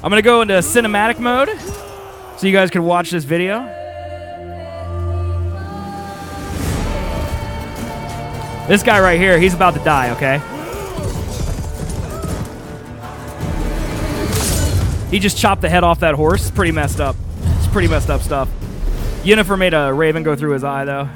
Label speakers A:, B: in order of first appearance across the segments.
A: I'm going to go into cinematic mode so you guys can watch this video. This guy right here, he's about to die, okay? He just chopped the head off that horse. Pretty messed up. It's pretty messed up stuff. Yennefer made a raven go through his eye, though.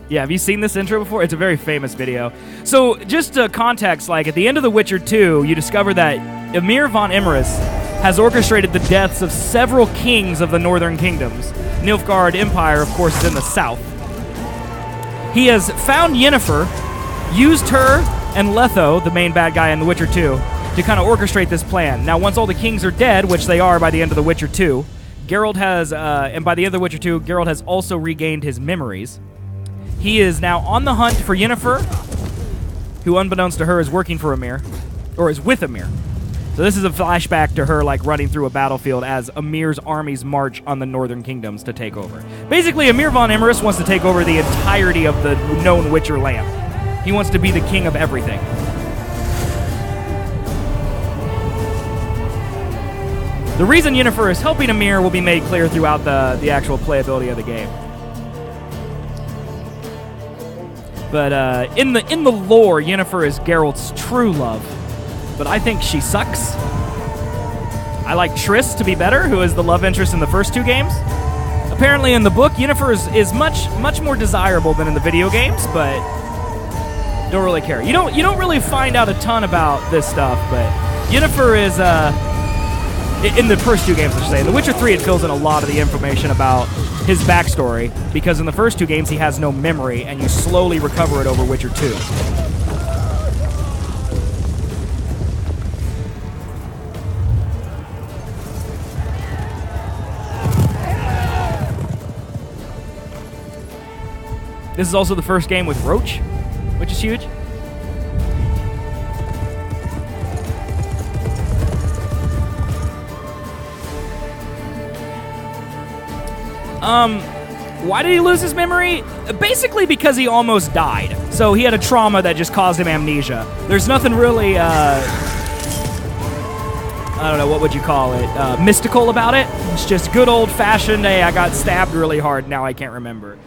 A: Yeah, have you seen this intro before? It's a very famous video. So, just context, like, at the end of The Witcher 2, you discover that Emir von Emrys has orchestrated the deaths of several kings of the northern kingdoms. Nilfgaard Empire, of course, is in the south. He has found Yennefer, used her and Letho, the main bad guy in The Witcher 2, to kind of orchestrate this plan. Now, once all the kings are dead, which they are by the end of The Witcher 2, Geralt has, and by the end of The Witcher 2, Geralt has also regained his memories. He is now on the hunt for Yennefer, who, unbeknownst to her, is working for Emir, or is with Emir. So this is a flashback to her, like, running through a battlefield as Emir's armies march on the northern kingdoms to take over. Basically, Emir von Emrys wants to take over the entirety of the known Witcher land. He wants to be the king of everything. The reason Yennefer is helping Emir will be made clear throughout the actual playability of the game. But in the lore, Yennefer is Geralt's true love. But I think she sucks. I like Triss to be better, who is the love interest in the first two games. Apparently in the book, Yennefer is much more desirable than in the video games, but don't really care. You don't really find out a ton about this stuff, but Yennefer is in the first two games, I should say. In The Witcher 3, it fills in a lot of the information about his backstory, because in the first two games he has no memory, and you slowly recover it over Witcher 2. This is also the first game with Roach, which is huge. Why did he lose his memory? Basically because he almost died. So he had a trauma that just caused him amnesia. There's nothing really, I don't know, what would you call it? Mystical about it. It's just good old-fashioned, hey, I got stabbed really hard, now I can't remember.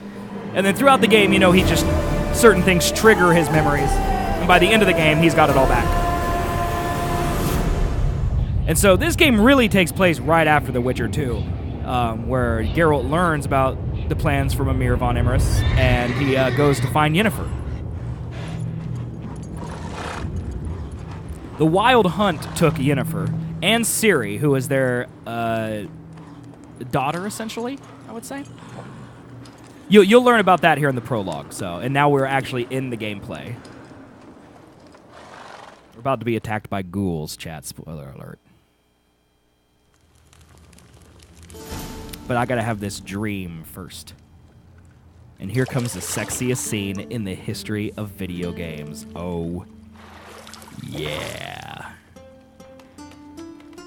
A: And then throughout the game, you know, he just, certain things trigger his memories. And by the end of the game, he's got it all back. And so this game really takes place right after The Witcher 2, where Geralt learns about the plans from Emir von Emrys, and he goes to find Yennefer. The Wild Hunt took Yennefer and Ciri, who is their daughter, essentially, I would say. You'll learn about that here in the prologue, and now we're actually in the gameplay. We're about to be attacked by ghouls, chat, spoiler alert. But I gotta have this dream first. And here comes the sexiest scene in the history of video games. Oh, yeah.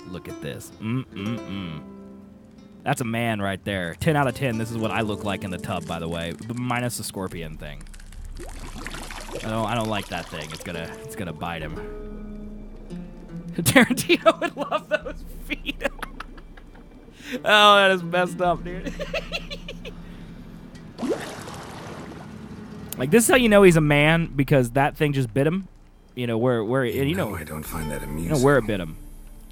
A: Look at this. That's a man right there. 10 out of 10. This is what I look like in the tub, by the way, minus the scorpion thing. I don't like that thing. It's gonna bite him. Tarantino would love those feet. Oh, that is messed up, dude. Like, this is how you know he's a man, because that thing just bit him. You know where you know
B: I don't find that amusing.
A: You know where it bit him,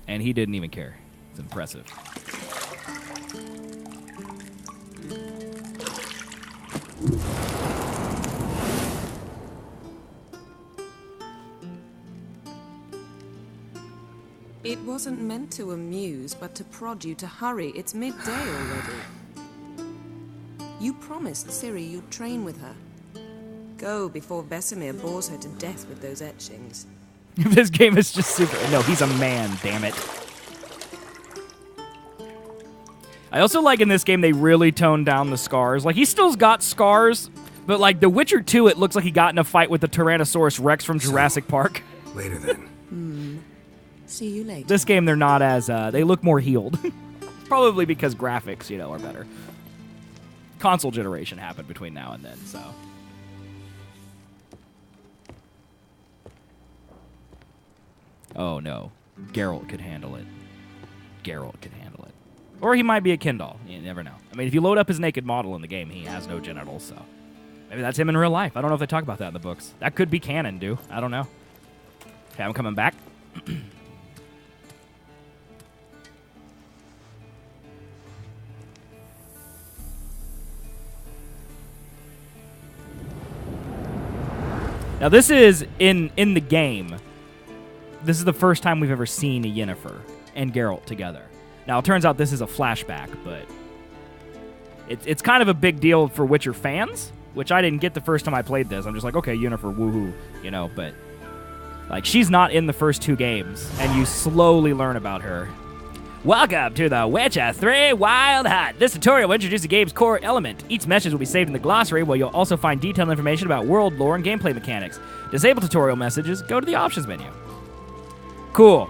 A: and he didn't even care. It's impressive.
C: It wasn't meant to amuse, but to prod you to hurry. It's midday already. You promised Ciri you'd train with her. Go before Vesemir bores her to death with those etchings.
A: This game is just super... No, he's a man, damn it. I also like in this game they really toned down the scars. Like, he still's got scars, but like The Witcher 2, it looks like he got in a fight with the Tyrannosaurus Rex from Jurassic Park.
B: Later then.
C: See you later.
A: This game, they're not as... they look more healed. Probably because graphics, you know, are better. Console generation happened between now and then, so... Oh, no. Geralt could handle it. Geralt could handle it. Or he might be a Kindle. You never know. I mean, if you load up his naked model in the game, he has no genitals, so... Maybe that's him in real life. I don't know if they talk about that in the books. That could be canon, dude. I don't know. Okay, I'm coming back. Now, this is, in the game, this is the first time we've ever seen Yennefer and Geralt together. Now, it turns out this is a flashback, but it's kind of a big deal for Witcher fans, which I didn't get the first time I played this. I'm just like, okay, Yennefer, woohoo, you know, but like, she's not in the first 2 games, and you slowly learn about her. Welcome to the Witcher 3 Wild Hunt. This tutorial will introduce the game's core element. Each message will be saved in the glossary, where you'll also find detailed information about world lore and gameplay mechanics. Disable tutorial messages, go to the options menu. Cool.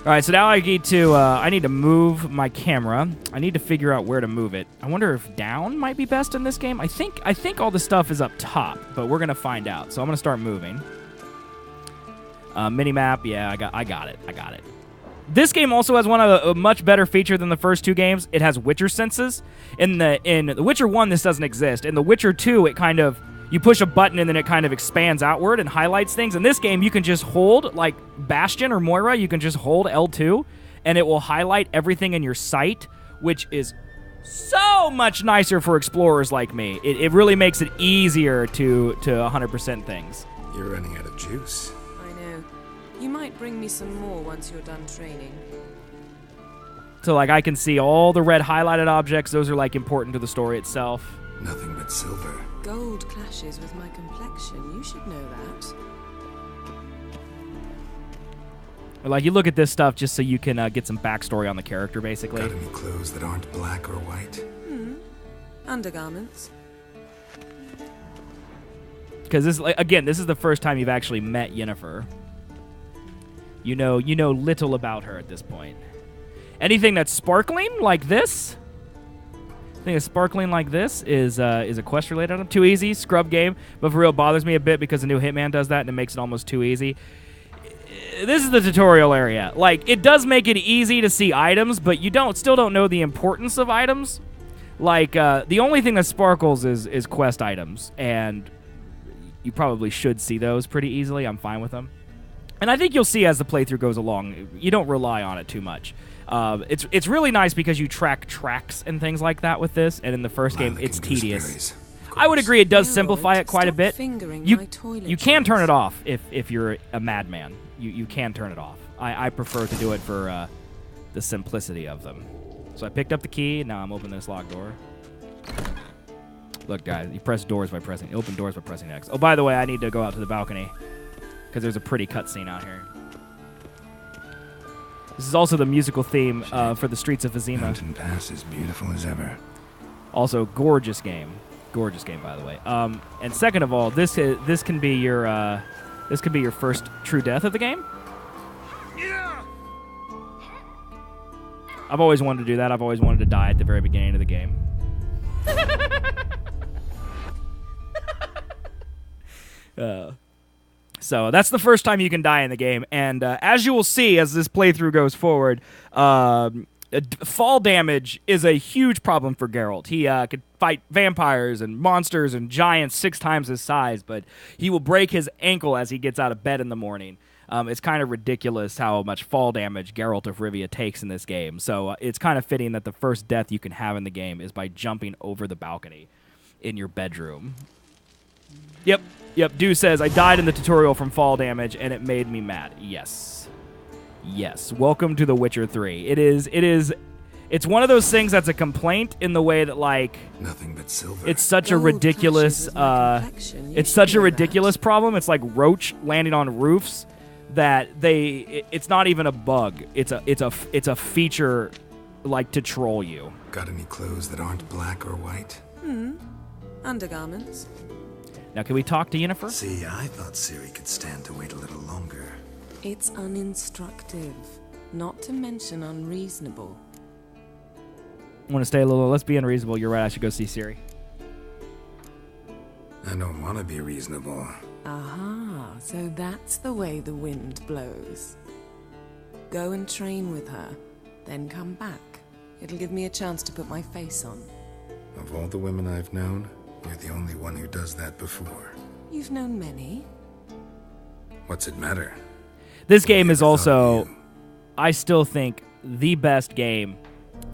A: All right, so now I need to move my camera. I need to figure out where to move it. I wonder if down might be best in this game. I think all the stuff is up top, but we're gonna find out. So I'm gonna start moving. Minimap, yeah, I got it. This game also has a much better feature than the first 2 games. It has Witcher senses. In The Witcher 1, this doesn't exist. In The Witcher 2, it kind of, you push a button and then it kind of expands outward and highlights things. In this game, you can just hold, like Bastion or Moira, you can just hold L2 and it will highlight everything in your sight, which is so much nicer for explorers like me. It really makes it easier to 100% things.
B: You're running out of juice.
C: I know. You might bring me some more once you're done training.
A: So, like, I can see all the red highlighted objects. Those are, like, important to the story itself.
B: Nothing but silver.
C: Gold clashes with my complexion. You should know that.
A: Like, you look at this stuff just so you can get some backstory on the character, basically.
B: Got any clothes that aren't black or white?
C: Undergarments.
A: Because this, again, this is the first time you've actually met Yennefer. You know little about her at this point. Anything that's sparkling like this, is a quest-related item. Too easy, scrub game, but for real, it bothers me a bit because the new Hitman does that and it makes it almost too easy. This is the tutorial area. Like, it does make it easy to see items, but you still don't know the importance of items. Like, the only thing that sparkles is quest items, and you probably should see those pretty easily. I'm fine with them. And I think you'll see as the playthrough goes along, you don't rely on it too much. It's really nice because you track tracks and things like that with this, and in the first game, it's tedious. I would agree it does simplify it quite a bit. You can turn it off if you're a madman. You can turn it off. I prefer to do it for the simplicity of them. So I picked up the key, now I'm opening this locked door. Look, guys, you press doors by pressing, open doors by pressing X. Oh, by the way, I need to go out to the balcony, because there's a pretty cutscene out here. This is also the musical theme for the Streets of Vizima.
B: Mountain Pass is beautiful as ever.
A: Also, gorgeous game. Gorgeous game, by the way. And second of all, this can be your first true death of the game.
B: Yeah.
A: I've always wanted to do that. I've always wanted to die at the very beginning of the game. So that's the first time you can die in the game, and as you will see as this playthrough goes forward, fall damage is a huge problem for Geralt. He could fight vampires and monsters and giants 6 times his size, but he will break his ankle as he gets out of bed in the morning. It's kind of ridiculous how much fall damage Geralt of Rivia takes in this game, so it's kind of fitting that the first death you can have in the game is by jumping over the balcony in your bedroom. Yep, Dew says, I died in the tutorial from fall damage, and it made me mad. Yes. Welcome to The Witcher 3. It's one of those things that's a complaint in the way that, like,
B: nothing but silver.
A: It's such a ridiculous, problem. It's like roach landing on roofs that it's not even a bug. It's a feature, like, to troll you.
B: Got any clothes that aren't black or white?
C: Undergarments.
A: Now, can we talk to Yennefer?
B: See, I thought Ciri could stand to wait a little longer.
C: It's uninstructive, not to mention unreasonable.
A: I want to stay a little. Let's be unreasonable. You're right. I should go see Ciri.
B: I don't want to be reasonable.
C: Aha, so that's the way the wind blows. Go and train with her, then come back. It'll give me a chance to put my face on.
B: Of all the women I've known, you're the only one who does that before.
C: You've known many.
B: What's it matter?
A: This game is
B: Never thought
A: also,
B: of you.
A: I still think, the best game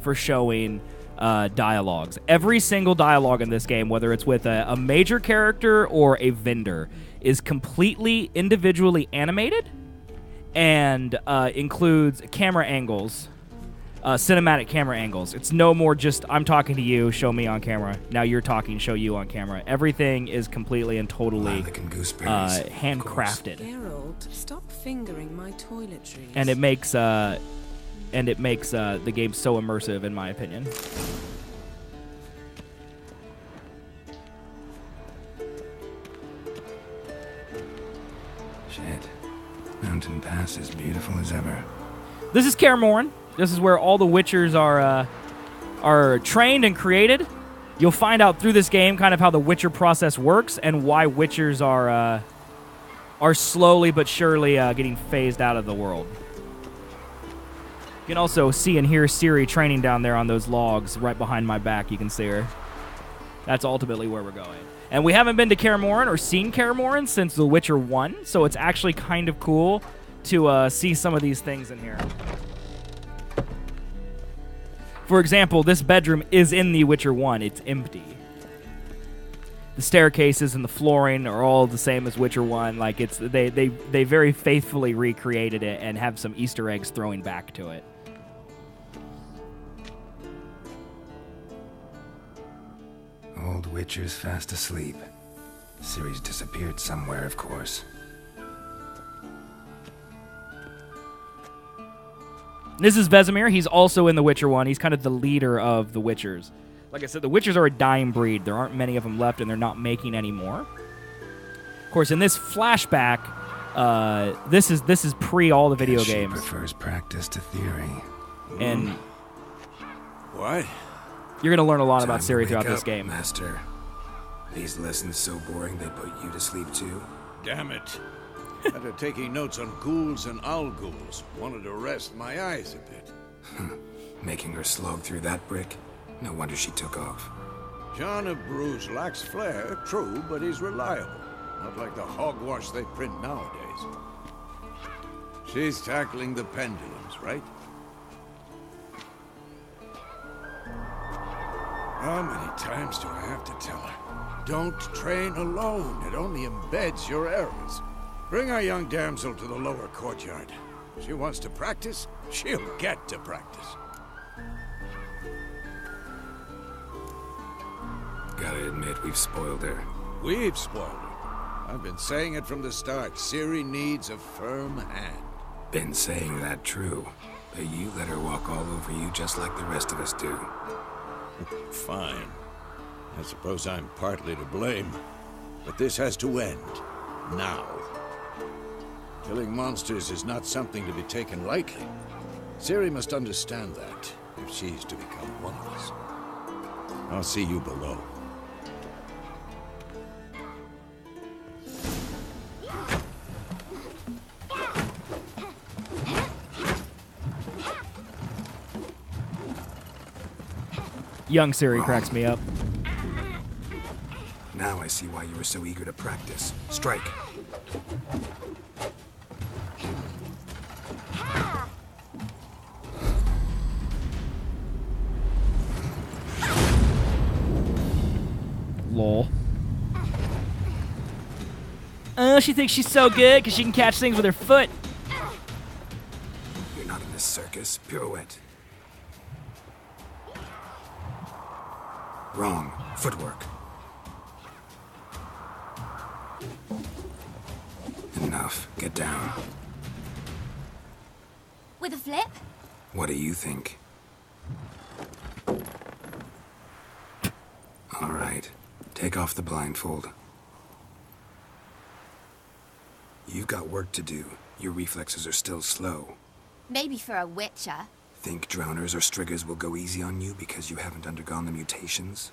A: for showing dialogues. Every single dialogue in this game, whether it's with a major character or a vendor, is completely individually animated and includes camera angles, cinematic camera angles. It's no more just, I'm talking to you, show me on camera. Now you're talking, show you on camera. Everything is completely and totally
B: Lilac and gooseberries, of
A: handcrafted.
C: Geralt, stop fingering my toiletries.
A: And it makes the game so immersive, in my opinion.
B: Shit. Mountain Pass is beautiful as ever.
A: This is Kaer Morhen. This is where all the Witchers are trained and created. You'll find out through this game kind of how the Witcher process works and why Witchers are slowly but surely getting phased out of the world. You can also see and hear Ciri training down there on those logs right behind my back. You can see her. That's ultimately where we're going. And we haven't been to Kaer Morhen or seen Kaer Morhen since The Witcher 1, so it's actually kind of cool to see some of these things in here. For example, this bedroom is in The Witcher 1. It's empty. The staircases and the flooring are all the same as Witcher 1. Like they very faithfully recreated it and have some Easter eggs throwing back to it.
B: Old Witcher's fast asleep. Ciri's disappeared somewhere, of course.
A: This is Vesemir. He's also in The Witcher 1. He's kind of the leader of the Witchers. Like I said, the Witchers are a dying breed. There aren't many of them left, and they're not making any more. Of course, in this flashback, this is pre all the video
B: Guess she
A: games.
B: prefers practice to theory.
A: And
D: What?
A: you're going to learn a lot
B: Time
A: about
B: to
A: Ciri
B: wake
A: throughout this
B: up,
A: game.
B: Master. These lessons so boring they put you to sleep too?
D: Damn it. After taking notes on ghouls and owl-ghouls, wanted to rest my eyes a bit.
B: Making her slog through that brick? No wonder she took off.
D: John of Bruges lacks flair, true, but he's reliable. Not like the hogwash they print nowadays. She's tackling the pendulums, right? How many times do I have to tell her? Don't train alone. It only embeds your errors. Bring our young damsel to the lower courtyard. If she wants to practice, she'll get to practice.
B: Gotta admit, we've spoiled her.
D: We've spoiled her. I've been saying it from the start. Ciri needs a firm hand.
B: Been saying that true. But you let her walk all over you just like the rest of us do.
D: Fine. I suppose I'm partly to blame. But this has to end. Now. Killing monsters is not something to be taken lightly. Ciri must understand that, if she's to become one of us. I'll see you below.
A: Young Ciri cracks me up.
B: Now I see why you were so eager to practice. Strike.
A: Lol. She thinks she's so good because she can catch things with her foot.
B: You're not in this circus. Pirouette. Wrong. Footwork. Enough. Get down.
E: With a flip?
B: What do you think? All right. Take off the blindfold. You've got work to do. Your reflexes are still slow.
E: Maybe for a witcher.
B: Think drowners or striggers will go easy on you because you haven't undergone the mutations?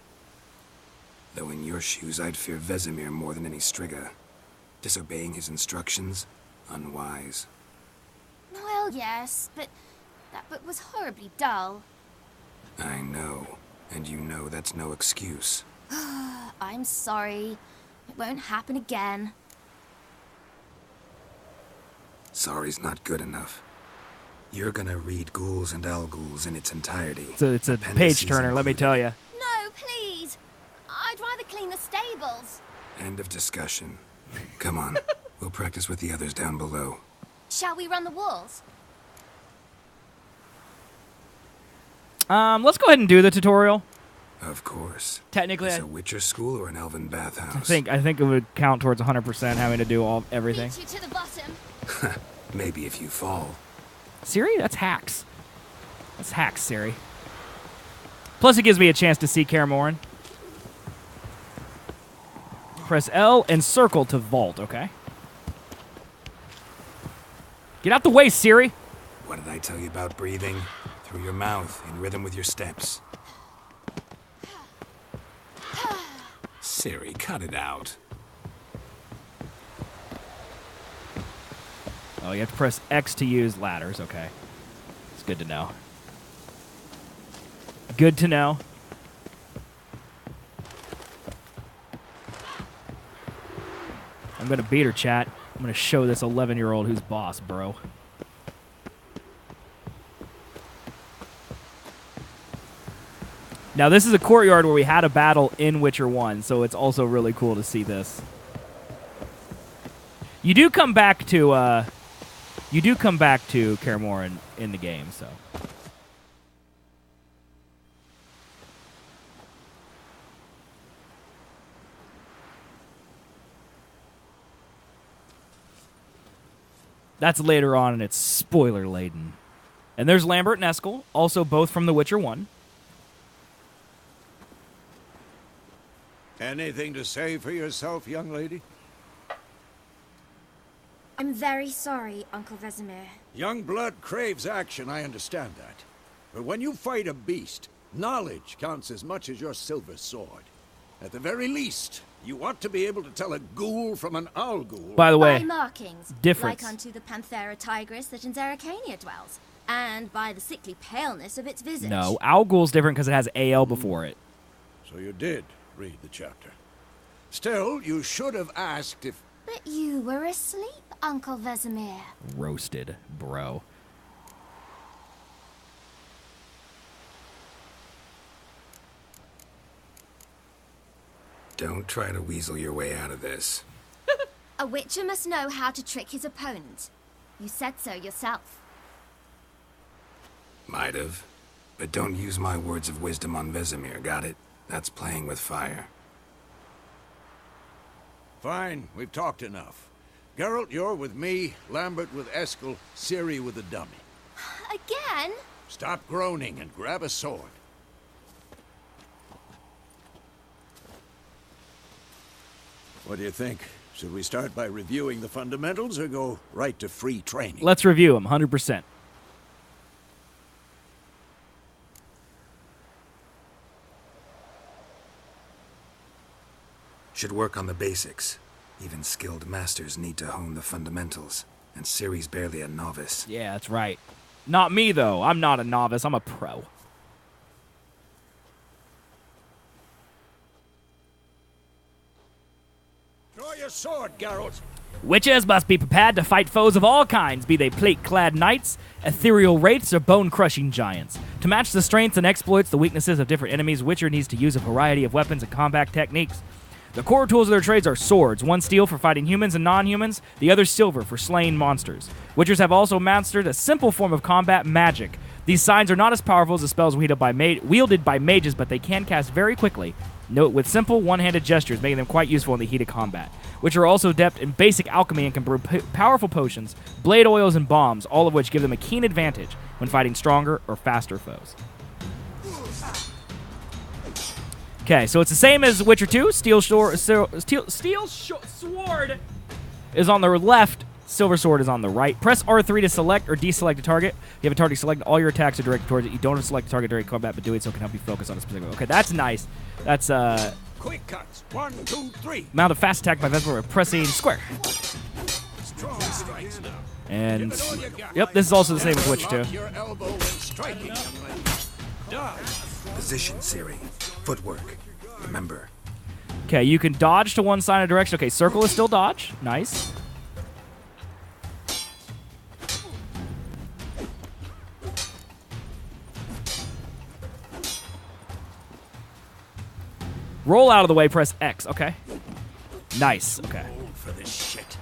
B: Though in your shoes, I'd fear Vesemir more than any Striga. Disobeying his instructions? Unwise.
E: Well, yes, but that book was horribly dull.
B: I know. And you know that's no excuse.
E: I'm sorry. It won't happen again.
B: Sorry's not good enough. You're gonna read Ghouls and Al-Ghouls in its entirety.
A: It's a page turner, let me tell you.
E: No, please. I'd rather clean the stables.
B: End of discussion. Come on. We'll practice with the others down below.
E: Shall we run the walls?
A: Let's go ahead and do the tutorial.
B: Of course.
A: Technically,
B: Is it a Witcher school or an elven bathhouse?
A: I think it would count towards 100% having to do everything.
E: Beat you to the bottom.
B: Maybe if you fall.
A: Siri? That's hacks. That's hacks, Siri. Plus, it gives me a chance to see Kaer Morhen. Press L and circle to vault, okay? Get out the way, Siri!
B: What did I tell you about breathing? Through your mouth, in rhythm with your steps. Siri, cut it out.
A: Oh, you have to press X to use ladders, okay. It's good to know. Good to know. I'm gonna beat her, chat. I'm gonna show this 11-year-old who's boss, bro. Now, this is a courtyard where we had a battle in Witcher 1, so it's also really cool to see this. You do come back to Kaer Morhen in the game, so. That's later on, and it's spoiler-laden. And there's Lambert and Eskel, also both from The Witcher 1.
D: Anything to say for yourself, young lady?
E: I'm very sorry, Uncle Vesemir.
D: Young blood craves action, I understand that. But when you fight a beast, knowledge counts as much as your silver sword. At the very least, you ought to be able to tell a ghoul from an owl-ghoul.
A: By the way,
E: By markings,
A: difference.
E: like unto the Panthera tigris that in Zerrikania dwells, and by the sickly paleness of its visage.
A: No, Owlghoul's different because it has AL before it.
D: So you did read the chapter. Still, you should have asked if...
E: But you were asleep, Uncle Vesemir.
A: Roasted, bro.
B: Don't try to weasel your way out of this.
E: A witcher must know how to trick his opponent. You said so yourself.
B: Might have. But don't use my words of wisdom on Vesemir, got it? That's playing with fire.
D: Fine, we've talked enough. Geralt, you're with me, Lambert with Eskel, Ciri with the dummy.
E: Again?
D: Stop groaning and grab a sword. What do you think? Should we start by reviewing the fundamentals or go right to free training?
A: Let's review them, 100%.
B: Should work on the basics. Even skilled masters need to hone the fundamentals. And Ciri's barely a novice.
A: Yeah, that's right. Not me, though. I'm not a novice. I'm a pro.
D: Draw your sword, Geralt.
A: Witches must be prepared to fight foes of all kinds, be they plate-clad knights, ethereal wraiths, or bone-crushing giants. To match the strengths and exploits the weaknesses of different enemies, Witcher needs to use a variety of weapons and combat techniques. The core tools of their trades are swords, one steel for fighting humans and non-humans, the other silver for slaying monsters. Witchers have also mastered a simple form of combat, magic. These signs are not as powerful as the spells wielded by mages, but they can cast very quickly, with simple one-handed gestures, making them quite useful in the heat of combat. Which are also adept in basic alchemy and can brew powerful potions, blade oils, and bombs, all of which give them a keen advantage when fighting stronger or faster foes. Okay, so it's the same as Witcher 2. Steel sword is on the left, silver sword is on the right. Press R3 to select or deselect a target. You have a target selected, all your attacks are directed towards it. You don't have to select a target during combat, but doing so can help you focus on a specific... Okay, that's nice. That's
D: Quick cuts. 1, 2, 3.
A: Mount a fast attack by Vesemir pressing square.
D: Strong strikes now.
A: And
D: Give it all you got.
A: yep, this is also the same as Witcher 2.
D: Lock your elbow when striking, young lady. Dodge.
B: Position, Ciri. Footwork. Remember,
A: Okay, you can dodge to one side of direction. Okay, circle is still dodge. Nice. Roll out of the way, press X. Okay. Nice. Okay.
D: Old for this shit.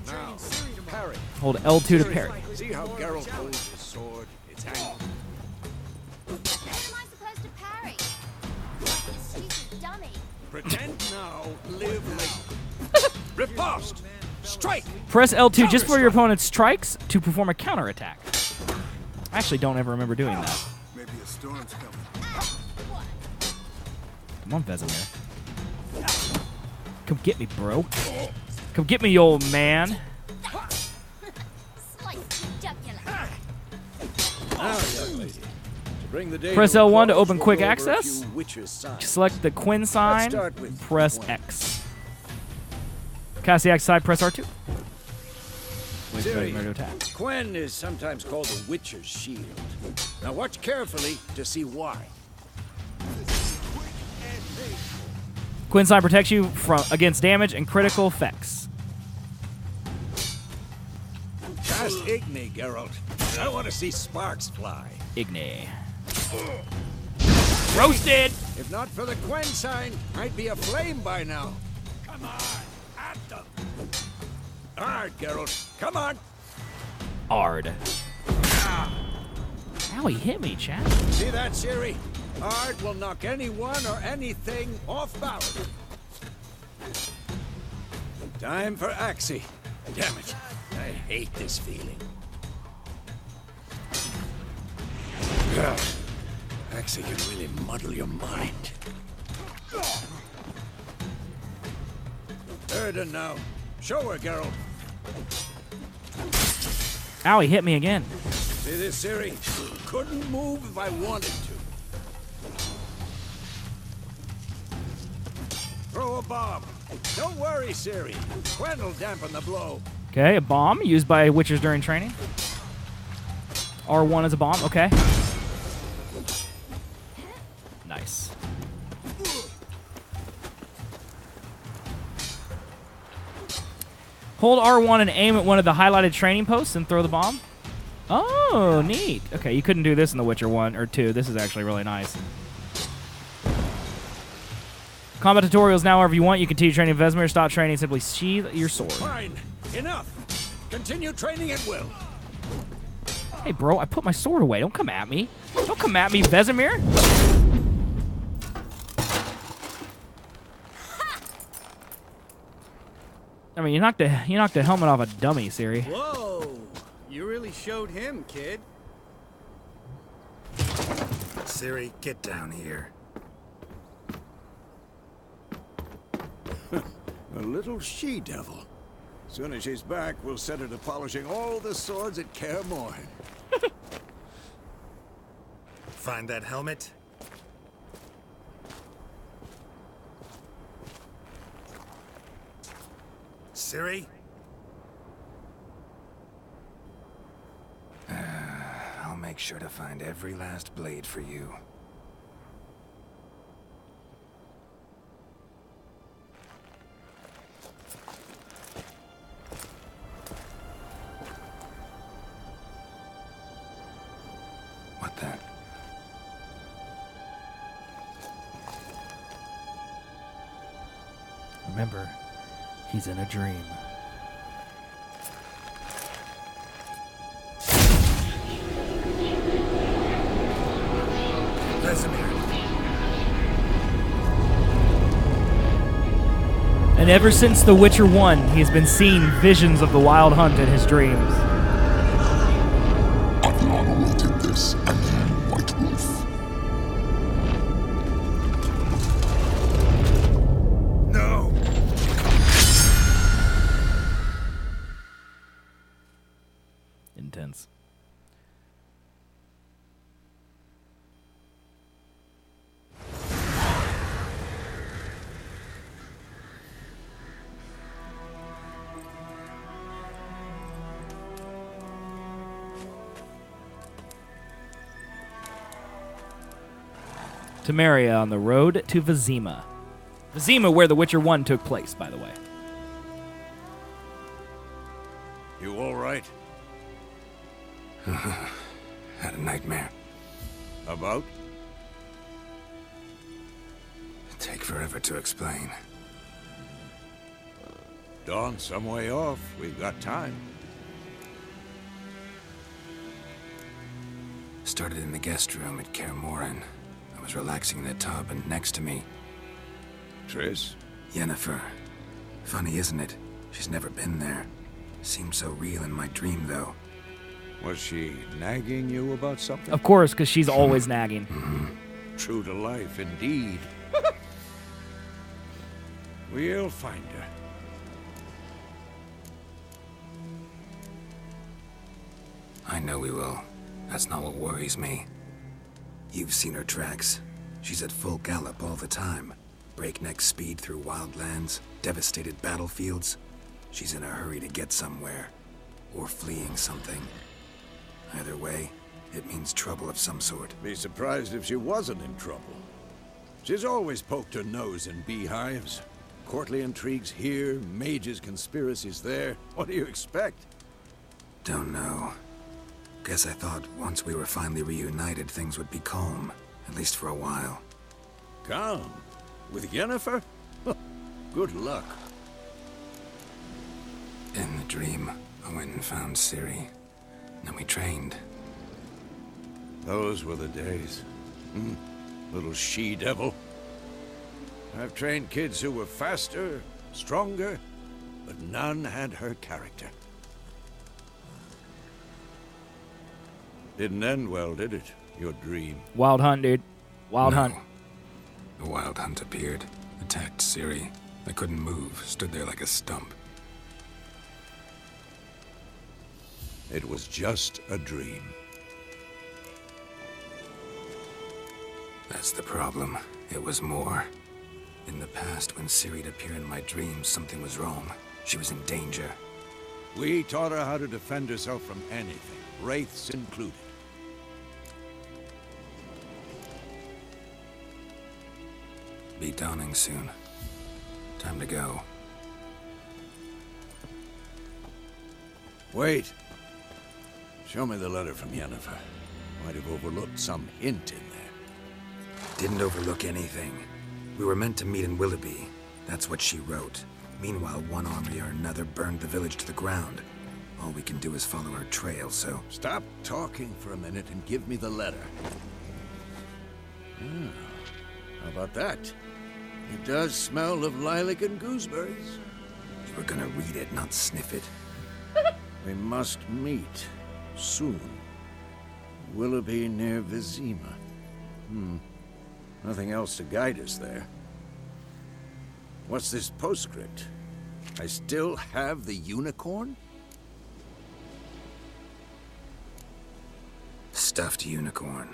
D: Now, parry.
A: Hold L2 to parry.
D: See how Geralt holds his sword? It's angled.
E: How am I supposed to parry? Like a stupid dummy.
D: Pretend now, live later. Riposte! Strike!
A: Press L2 just for your opponent's strikes to perform a counterattack. I actually don't ever remember doing that.
B: maybe a storm's coming.
A: Come on, Vesemir. Come get me, bro. Come get me, you old man.
E: Slice the jugular.
D: Now, young lady. To bring the day
A: Press
D: to a
A: L1 to
D: close,
A: open
D: we'll
A: quick
D: go over a
A: access.
D: few Witcher's signs.
A: Select the Quinn sign.
D: start with
A: Press
D: Quinn.
A: X. Cast the X side, press R2. Wait for
D: Ciri,
A: Vesemir to attack.
D: Quen is sometimes called the Witcher's shield. Now watch carefully to see why.
A: Quinn sign protects you from against damage and critical effects.
D: Cast Igni, Geralt. I want to see sparks fly.
A: Igni. Roasted!
D: If not for the Quen sign, I'd be aflame by now. Come on, at them. Hard, Geralt. Come on.
A: Ard. Ow, he hit me, Chad.
D: See that, Ciri? Ard will knock anyone or anything off balance. Time for Axie. Damn it. I hate this feeling. Ugh. Axie can really muddle your mind. Erden now. Show her, Geralt.
A: Ow, he hit me again.
D: See this, Ciri? Couldn't move if I wanted to. Throw a bomb. Don't worry, Ciri. Quen will dampen the blow.
A: Okay, a bomb used by Witchers during training. R1 is a bomb, okay. Nice. Hold R1 and aim at one of the highlighted training posts and throw the bomb. Oh, neat. Okay, you couldn't do this in The Witcher 1 or 2. This is actually really nice. Combat tutorials now wherever you want. You continue training Vesemir. Stop training. Simply sheath your sword.
D: Fine. Enough. Continue training at will.
A: Hey, bro, I put my sword away. Don't come at me. Don't come at me, Vesemir. I mean, you knocked the helmet off a dummy, Ciri.
F: Whoa! You really showed him, kid.
B: Ciri, get down here.
D: A little she-devil. Soon as she's back, we'll set her to polishing all the swords at Kaer Morhen.
B: Find that helmet? Ciri? I'll make sure to find every last blade for you. What the?
A: Remember, he's in a dream.
B: Vesemir.
A: And ever since The Witcher 1, he has been seeing visions of the Wild Hunt in his dreams.
G: Avallac'h did this, and then White Wolf.
B: No!
A: Intense. Temeria on the road to Vizima. Vizima, where The Witcher 1 took place, by the way.
D: You all right?
B: Had a nightmare.
D: About?
B: It'd take forever to explain.
D: Dawn's some way off. We've got time.
B: Started in the guest room at Kaer Morhen. I was relaxing in the tub, and next to me,
D: Triss?
B: Yennefer. Funny, isn't it? She's never been there. Seemed so real in my dream, though.
D: Was she nagging you about something?
A: Of course, because she's always nagging.
D: True to life, indeed. We'll find her.
B: I know we will. That's not what worries me. You've seen her tracks. She's at full gallop all the time. Breakneck speed through wildlands, devastated battlefields. She's in a hurry to get somewhere. Or fleeing something. Either way, it means trouble of some sort.
D: Be surprised if she wasn't in trouble. She's always poked her nose in beehives. Courtly intrigues here, mages' conspiracies there. What do you expect?
B: Don't know. Guess I thought once we were finally reunited, things would be calm. At least for a while.
D: Calm? With Yennefer? Good luck.
B: In the dream, I went and found Ciri. Then we trained.
D: Those were the days. Little she-devil. I've trained kids who were faster, stronger, but none had her character. Didn't end well, did it? Your dream.
A: Wild hunt, dude. Wild
B: No.
A: hunt.
B: The Wild Hunt appeared, attacked Ciri. I couldn't move, stood there like a stump.
D: It was just a dream.
B: That's the problem. It was more. In the past, when Ciri'd appear in my dreams, something was wrong. She was in danger.
D: We taught her how to defend herself from anything, wraiths included.
B: Be dawning soon. Time to go.
D: Wait. Show me the letter from Yennefer. Might have overlooked some hint in there.
B: Didn't overlook anything. We were meant to meet in Willoughby. That's what she wrote. Meanwhile, one army or another burned the village to the ground. All we can do is follow her trail, so...
D: Stop talking for a minute and give me the letter. How about that? It does smell of lilac and gooseberries.
B: You were gonna read it, not sniff it.
D: We must meet. Soon. Willoughby near Vizima. Nothing else to guide us there. What's this postscript? I still have the unicorn?
B: Stuffed unicorn.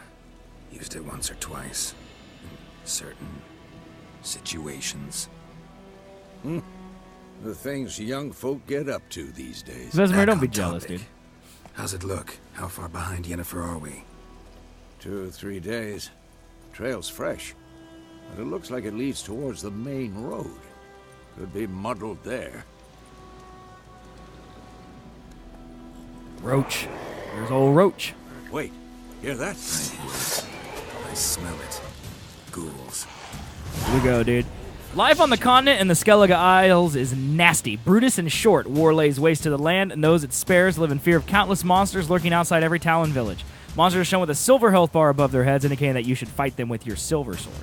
B: Used it once or twice. In certain situations.
D: The things young folk get up to these days.
A: Vesemir,
B: Back
A: don't be
B: on
A: jealous,
B: topic.
A: dude.
B: How's it look? How far behind Yennefer are we?
D: 2 or 3 days. Trail's fresh. But it looks like it leads towards the main road. Could be muddled there.
A: Roach. There's old Roach.
D: Wait, hear that?
B: I hear it. I smell it. Ghouls.
A: Here we go, dude. Life on the continent and the Skellige Isles is nasty. Brutus and short. War lays waste to the land, and those it spares live in fear of countless monsters lurking outside every town and village. Monsters are shown with a silver health bar above their heads, indicating that you should fight them with your silver sword.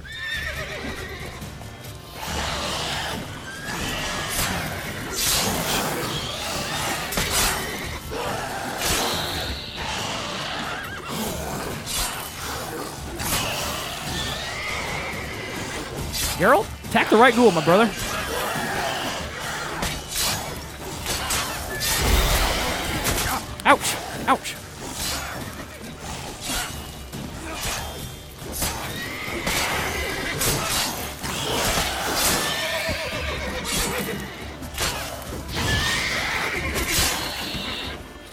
A: Geralt, attack the right ghoul, my brother. Ouch! Ouch!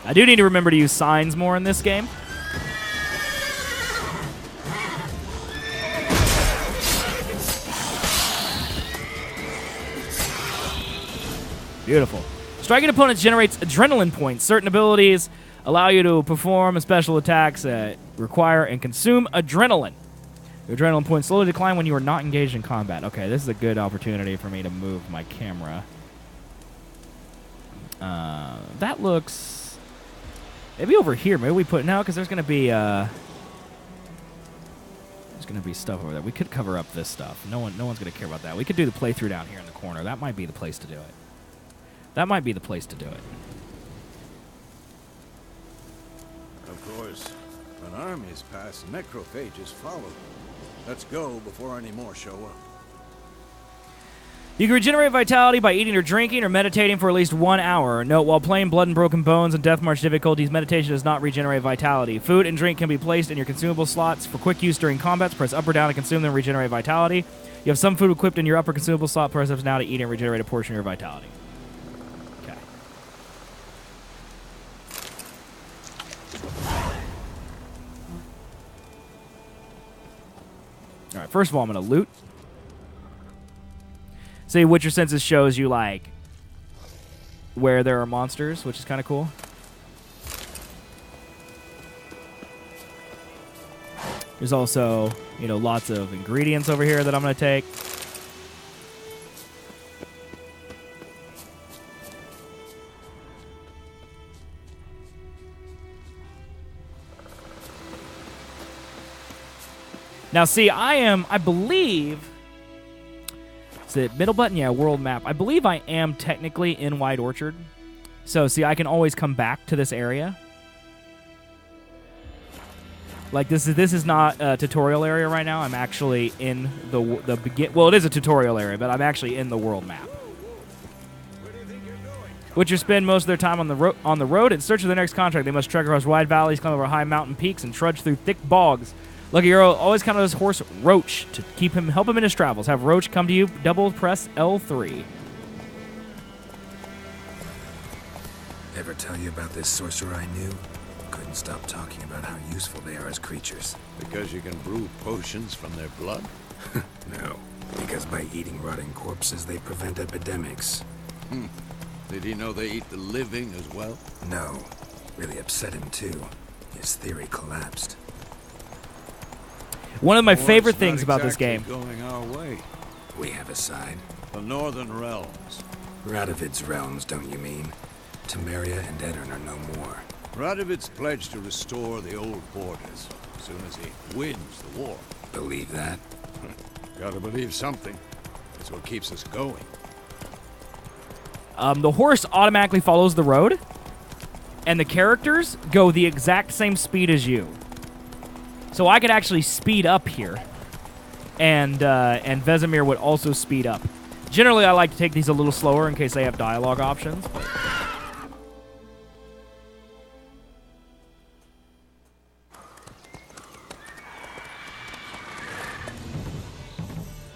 A: I do need to remember to use signs more in this game. Beautiful. Striking opponents generates adrenaline points. Certain abilities allow you to perform special attacks that require and consume adrenaline. Your adrenaline points slowly decline when you are not engaged in combat. Okay, this is a good opportunity for me to move my camera. That looks... Maybe over here. Maybe we put... No, because there's going to be... There's going to be stuff over there. We could cover up this stuff. No one's going to care about that. We could do the playthrough down here in the corner. That might be the place to do it. That might be the place to do it.
D: Of course, when armies pass, necrophages follow. Let's go before any more show up.
A: You can regenerate vitality by eating or drinking or meditating for at least 1 hour. Note, while playing Blood and Broken Bones and Death March difficulties, meditation does not regenerate vitality. Food and drink can be placed in your consumable slots for quick use during combats. Press up or down to consume them and regenerate vitality. You have some food equipped in your upper consumable slot. Press up now to eat and regenerate a portion of your vitality. Okay. All right, first of all, I'm going to loot. See, Witcher Senses shows you, like, where there are monsters, which is kind of cool. There's also, you know, lots of ingredients over here that I'm going to take. Now, see, I believe... Is it middle button? Yeah, world map. I believe I am technically in White Orchard. So, see, I can always come back to this area. Like, this is not a tutorial area right now. I'm actually in the begin. Well, it is a tutorial area, but I'm actually in the world map. Witchers spend most of their time on the road in search of the next contract. They must trek across wide valleys, climb over high mountain peaks, and trudge through thick bogs. Lucky Hero always count on his horse Roach to help him in his travels. Have Roach come to you. Double press L3.
B: Ever tell you about this sorcerer I knew? Couldn't stop talking about how useful they are as creatures.
D: Because you can brew potions from their blood?
B: No, because by eating rotting corpses, they prevent epidemics.
D: Did he know they eat the living as well?
B: No. Really upset him, too. His theory collapsed.
A: One of my favorite things about this game.
D: Going our way.
B: We have a side.
D: The Northern Realms.
B: Radovid's realms, don't you mean? Temeria and Edirn are no more.
D: Radovid's pledged to restore the old borders as soon as he wins the war.
B: Believe that?
D: Gotta believe something. That's what keeps us going.
A: The horse automatically follows the road, and the characters go the exact same speed as you. So I could actually speed up here, and Vesemir would also speed up. Generally, I like to take these a little slower in case they have dialogue options.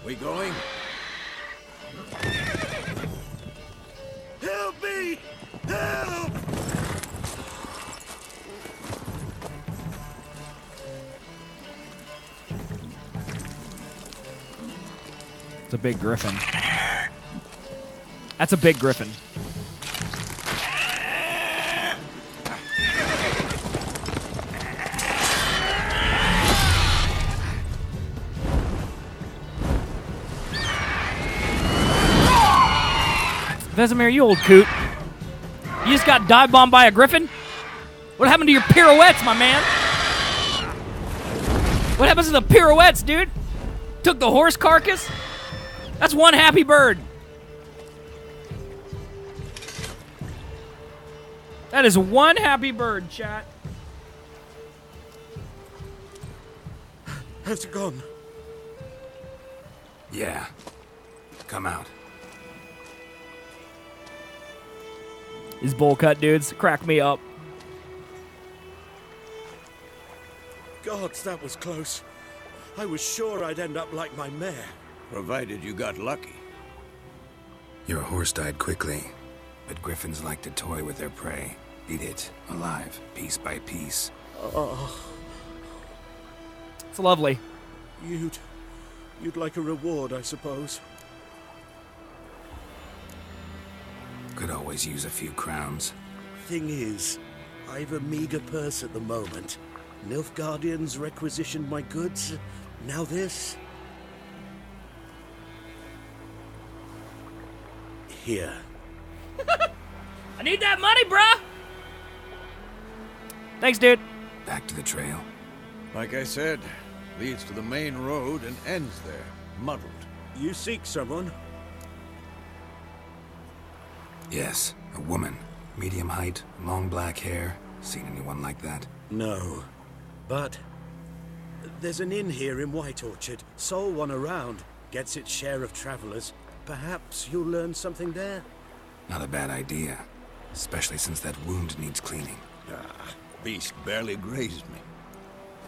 D: We going? Help me! Help!
A: It's a big griffin. That's a big griffin. Vesemir, you old coot. You just got dive bombed by a griffin? What happened to your pirouettes, my man? What happens to the pirouettes, dude? Took the horse carcass? That's one happy bird. That is one happy bird, chat.
D: Has it gone?
B: Yeah. Come out.
A: These bowl cut dudes crack me up.
H: Gods, that was close. I was sure I'd end up like my mare.
D: Provided you got lucky.
B: Your horse died quickly, but griffins like to toy with their prey. Eat it, alive, piece by piece.
H: Oh.
A: It's lovely.
H: You'd like a reward, I suppose.
B: Could always use a few crowns.
H: Thing is, I've a meager purse at the moment. Nilfgaardians requisitioned my goods. Now this. Here.
A: I need that money, bruh! Thanks, dude.
B: Back to the trail.
D: Like I said, leads to the main road and ends there, muddled.
H: You seek someone?
B: Yes, a woman. Medium height, long black hair. Seen anyone like that?
H: No. But there's an inn here in White Orchard. Sole one around. Gets its share of travelers. Perhaps you'll learn something there?
B: Not a bad idea. Especially since that wound needs cleaning.
D: Beast barely grazed me.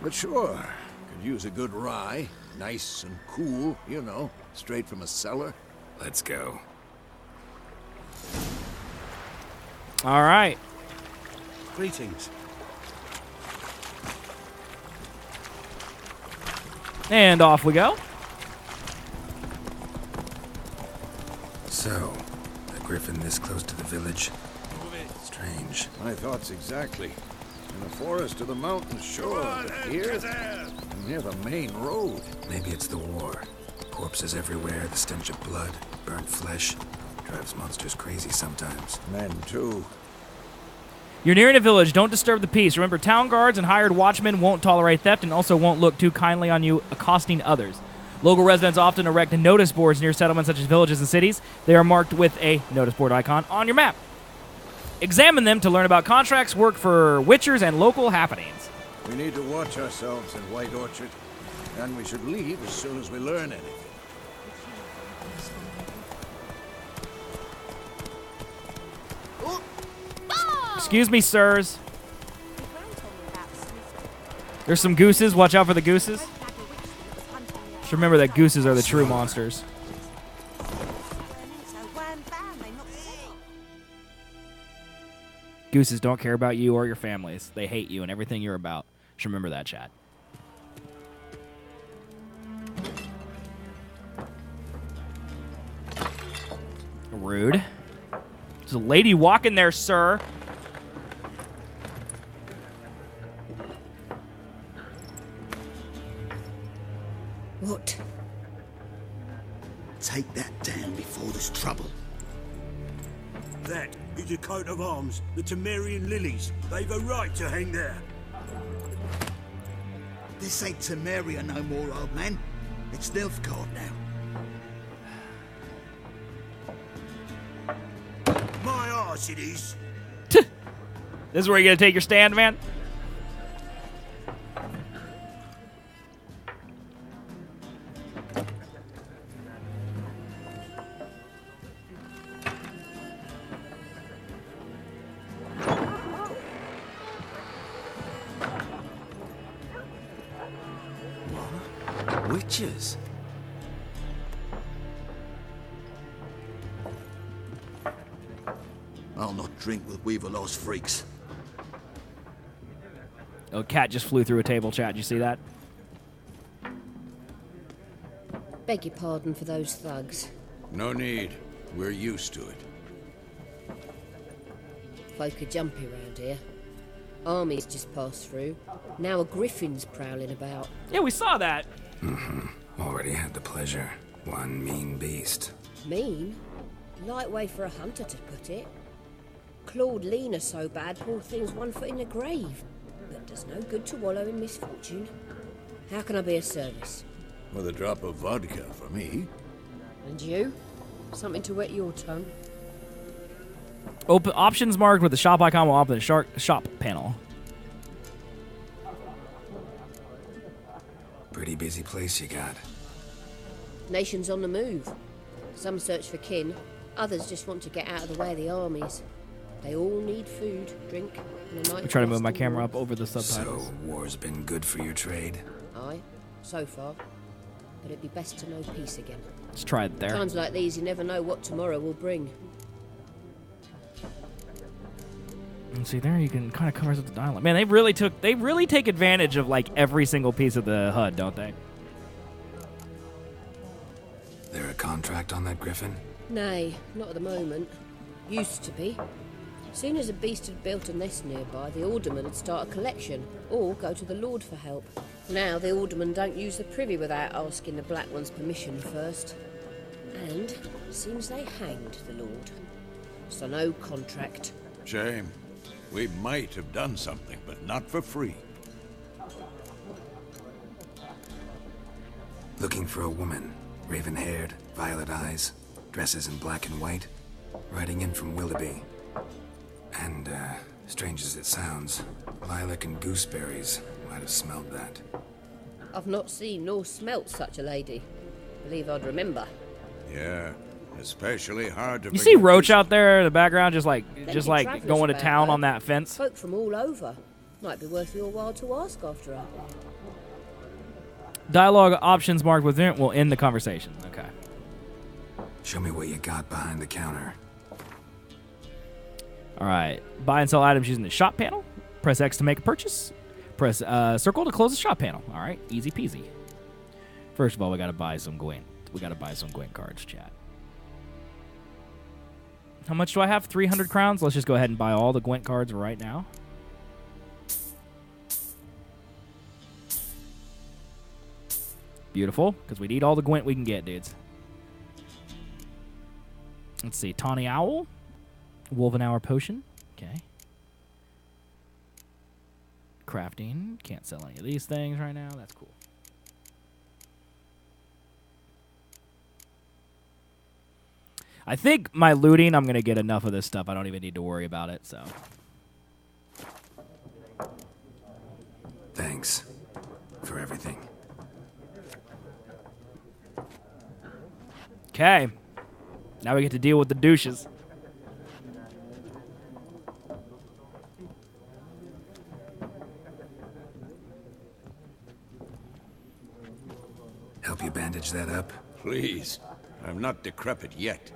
D: But sure, could use a good rye. Nice and cool, you know, straight from a cellar.
B: Let's go.
A: All right.
H: Greetings.
A: And off we go.
B: So, a griffin this close to the village? Strange.
D: My thoughts exactly. In the forest or the mountains, sure, but here, and near the main road.
B: Maybe it's the war. Corpses everywhere, the stench of blood, burnt flesh. Drives monsters crazy sometimes.
D: Men, too.
A: You're nearing a village. Don't disturb the peace. Remember, town guards and hired watchmen won't tolerate theft and also won't look too kindly on you accosting others. Local residents often erect notice boards near settlements such as villages and cities. They are marked with a notice board icon on your map. Examine them to learn about contracts, work for witchers, and local happenings.
D: We need to watch ourselves in White Orchard, and we should leave as soon as we learn anything.
A: Excuse me, sirs. There's some gooses. Watch out for the gooses. Just remember that gooses are the true monsters. Gooses don't care about you or your families. They hate you and everything you're about. Just remember that, chat. Rude. There's a lady walking there, sir.
I: What? Take that down before there's trouble.
H: That is a coat of arms, the Temerian lilies. They've a right to hang there.
I: This ain't Temeria no more, old man. It's Nilfgaard now.
H: My arse it is.
A: This is where you're going to take your stand, man?
B: Witches?
I: I'll not drink with Avallac'h freaks.
A: Oh, cat just flew through a table, chat. Did you see that?
J: Beg your pardon for those thugs.
D: No need. We're used to it.
J: Folk are jumpy round here. Armies just passed through. Now a griffin's prowling about.
A: Yeah, we saw that.
B: Already had the pleasure. One mean beast.
J: Mean? Light way for a hunter to put it. Clawed Lena so bad, poor thing's 1 foot in the grave. But does no good to wallow in misfortune. How can I be of service?
D: With a drop of vodka for me.
J: And you? Something to wet your tongue?
A: Open options marked with the shop icon will open the shop panel.
B: Pretty busy place you got.
J: Nations on the move. Some search for kin, others just want to get out of the way of the armies. They all need food, drink, and a night.
A: I'm trying to move my camera up over the subtitles.
B: So, war's been good for your trade?
J: Aye, so far. But it'd be best to know peace again.
A: Let's try it there.
J: Times like these, you never know what tomorrow will bring.
A: And see, there you can kind of cover up the dialogue. Man, they really take advantage of like every single piece of the HUD, don't they?
B: There a contract on that griffin?
J: Nay, not at the moment. Used to be. Soon as a beast had built a nest nearby, the alderman would start a collection, or go to the Lord for help. Now the alderman don't use the privy without asking the Black One's permission first. And seems they hanged the Lord. So no contract.
D: Shame. We might have done something, but not for free.
B: Looking for a woman. Raven-haired, violet eyes, dresses in black and white. Riding in from Willoughby. And, strange as it sounds, lilac and gooseberries might have smelled that.
J: I've not seen nor smelt such a lady. Believe I'd remember.
D: Yeah, especially hard to
A: You see Roach out there in the background just like
J: Travellers
A: going to
J: about
A: town
J: her.
A: on that fence?
J: Folk from all over. Might be worth your while to ask after her.
A: Dialogue options marked with it will end the conversation. Okay.
B: Show me what you got behind the counter.
A: All right. Buy and sell items using the shop panel. Press X to make a purchase. Press circle to close the shop panel. All right. Easy peasy. First of all, we got to buy some Gwent. We got to buy some Gwent cards, chat. How much do I have? 300 crowns? Let's just go ahead and buy all the Gwent cards right now. Beautiful, because we need all the Gwent we can get, dudes. Let's see. Tawny Owl. Wolvenhour Potion. Okay. Crafting. Can't sell any of these things right now. That's cool. I think my looting, I'm going to get enough of this stuff. I don't even need to worry about it, so.
B: Thanks for everything.
A: Okay. Now we get to deal with the douches.
B: Help you bandage that up?
D: Please. I'm not decrepit yet.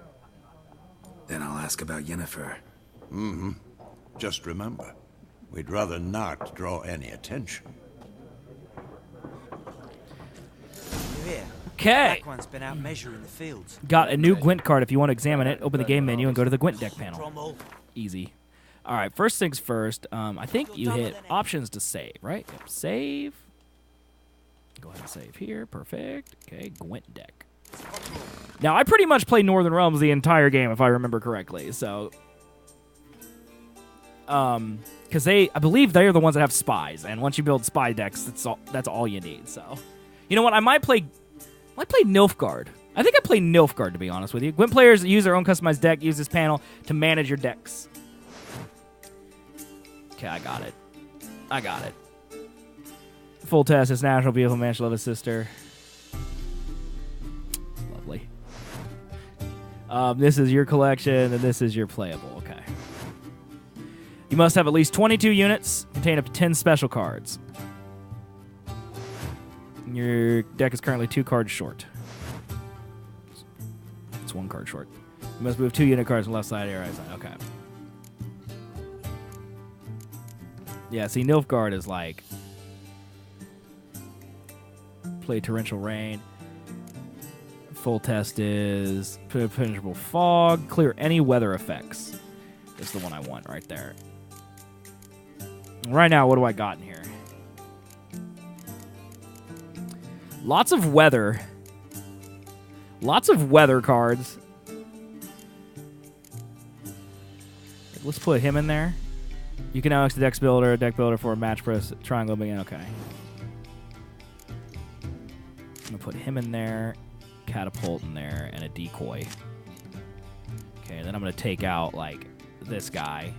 B: Then I'll ask about Yennefer.
D: Mm-hmm. Just remember, we'd rather not draw any attention.
A: Okay.
K: Black One's been out measuring the fields.
A: Got a new Gwent card. If you want to examine it, open the game menu and go to the Gwent deck panel. Easy. All right, first things first. I think you hit options to save, right? Yep, save. Go ahead and save here. Perfect. Okay, Gwent deck. Now, I pretty much play Northern Realms the entire game, if I remember correctly. So, because I believe they're the ones that have spies, and once you build spy decks, that's all you need. So, you know what? I might play Nilfgaard. I think I play Nilfgaard, to be honest with you. Gwent players that use their own customized deck use this panel to manage your decks. Okay, I got it. Full test is national, beautiful man, she love his sister. Lovely. This is your collection, and this is your playable. Okay. You must have at least 22 units, contain up to 10 special cards. Your deck is currently 2 cards short. It's 1 card short. You must move 2 unit cards from left side to right side. Okay. Yeah, see, Nilfgaard is like... Play Torrential Rain. Full test is... Penetrable Fog. Clear any weather effects. That's the one I want right there. Right now, what do I got in here? Lots of weather. Lots of weather cards. Let's put him in there. You can now use the deck builder for a match press triangle begin. Okay. I'm gonna put him in there, catapult in there, and a decoy. Okay, then I'm gonna take out like this guy.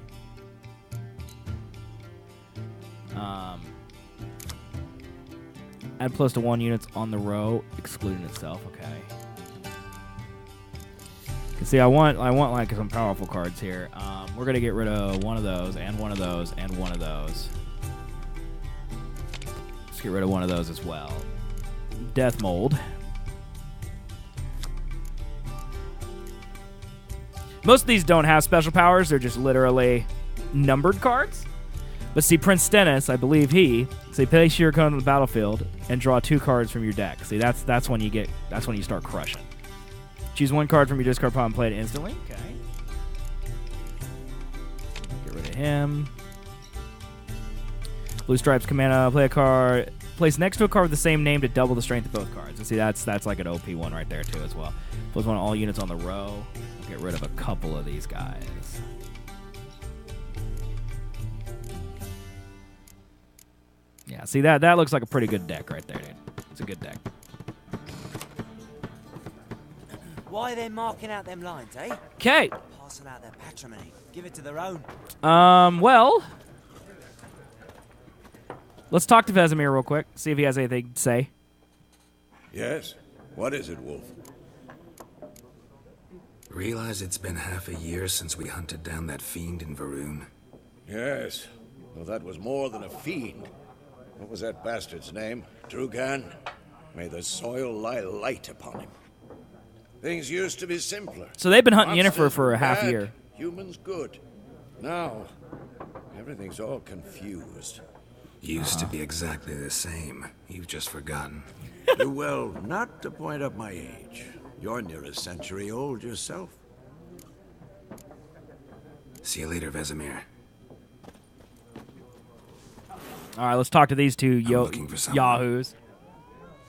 A: Add plus to 1 units on the row, excluding itself. Okay. You see, I want like some powerful cards here. We're gonna get rid of one of those, and one of those, and one of those. Let's get rid of one of those as well. Death Mold. Most of these don't have special powers. They're just literally numbered cards. But see, Prince Stennis, I believe place your opponent on the battlefield and draw 2 cards from your deck. See, that's when you start crushing. Choose 1 card from your discard pile and play it instantly. Okay. him. Blue Stripes Command, play a card. Place next to a card with the same name to double the strength of both cards. And see, that's like an OP one right there, too, as well. Plus one all units on the row. Get rid of a couple of these guys. Yeah, see, that looks like a pretty good deck right there, dude. It's a good deck.
K: Why are they marking out them lines, eh?
A: Okay.
K: Parcel out their patrimony. Give it to their own.
A: Well, let's talk to Vesemir real quick. See if he has anything to say.
D: Yes? What is it, Wolf?
B: Realize it's been half a year since we hunted down that fiend in Varun?
D: Yes. Well, that was more than a fiend. What was that bastard's name? Drugan? May the soil lie light upon him. Things used to be simpler.
A: So they've been hunting
D: Monsters
A: Yennefer for a half
D: bad,
A: year.
D: Humans good. Now, everything's all confused.
B: Used to be exactly the same. You've just forgotten.
D: Well, not to point up my age. You're near a century old yourself.
B: See you later, Vesemir.
A: All right, let's talk to these two
B: looking for someone.
A: yahoos.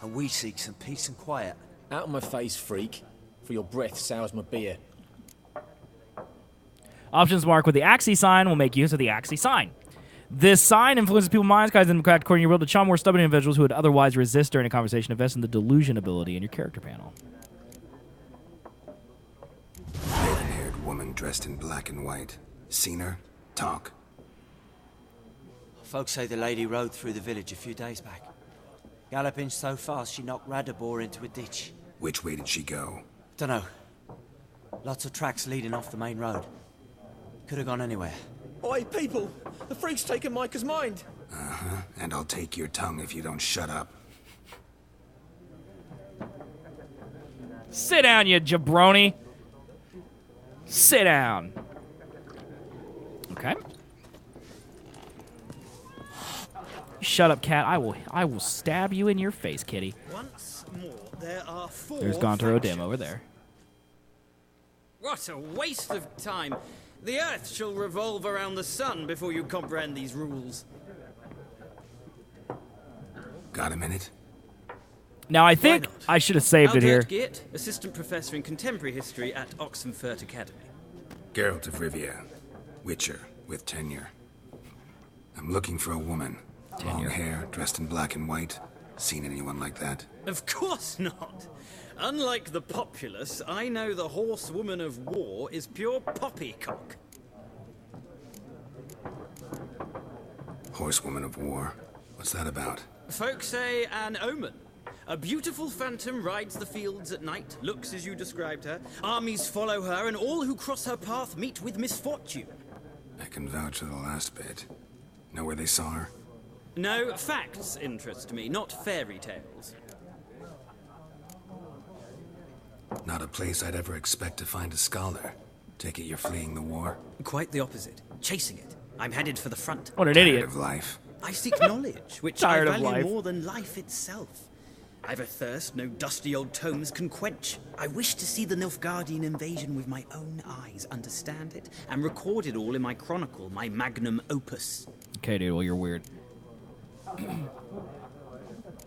K: And we seek some peace and quiet.
L: Out of my face, freak. For your breath sours my beer.
A: Options marked with the Axii sign will make use of the Axii sign. This sign influences people's minds, guides them according to your will to charm more stubborn individuals who would otherwise resist during a conversation. Invest in the delusion ability in your character panel.
B: Raven-haired woman dressed in black and white. Seen her? Talk.
K: Folks say the lady rode through the village a few days back. Galloping so fast she knocked Radabor into a ditch.
B: Which way did she go?
K: Dunno. Lots of tracks leading off the main road. Could have gone anywhere.
L: Oi, people! The freak's taken Micah's mind!
B: Uh-huh. And I'll take your tongue if you don't shut up.
A: Sit down, you jabroni. Sit down. Okay. Shut up, cat. I will stab you in your face, kitty.
F: Once more, there are 4
A: There's Gontaro Dim over there.
F: What a waste of time. The Earth shall revolve around the sun before you comprehend these rules.
B: Got a minute?
A: Now, I think I should have saved it here.
F: Albert Geert, Assistant Professor in Contemporary History at Oxenfurt Academy.
B: Geralt of Rivia. Witcher, with tenure. I'm looking for a woman. Long hair, dressed in black and white. Seen anyone like that?
F: Of course not. Unlike the populace, I know the horsewoman of war is pure poppycock.
B: Horsewoman of war? What's that about?
F: Folks say an omen. A beautiful phantom rides the fields at night, looks as you described her. Armies follow her, and all who cross her path meet with misfortune.
B: I can vouch for the last bit. Know where they saw her?
F: No, facts interest me, not fairy tales.
B: Not a place I'd ever expect to find a scholar. Take it you're fleeing the war?
F: Quite the opposite. Chasing it. I'm headed for the front.
A: What an
B: Tired
A: idiot.
B: of life.
F: I seek knowledge, which
A: Tired
F: I
A: of
F: value
A: life.
F: more than life itself. I've a thirst no dusty old tomes can quench. I wish to see the Nilfgaardian invasion with my own eyes, understand it, and record it all in my chronicle, my magnum opus.
A: Okay, dude, well, you're weird.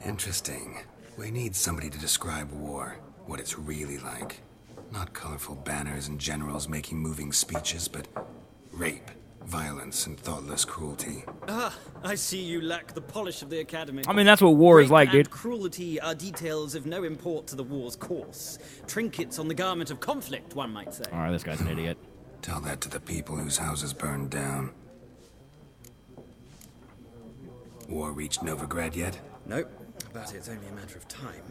B: Interesting. We need somebody to describe war, what it's really like. Not colorful banners and generals making moving speeches, but rape, violence, and thoughtless cruelty.
F: Ah, I see you lack the polish of the Academy.
A: I mean, that's what war is
F: Rape
A: like, dude.
F: and cruelty are details of no import to the war's course. Trinkets on the garment of conflict, one might say.
A: All right, this guy's an idiot.
B: Tell that to the people whose houses burned down. War reached Novigrad yet?
F: Nope, but it's only a matter of time.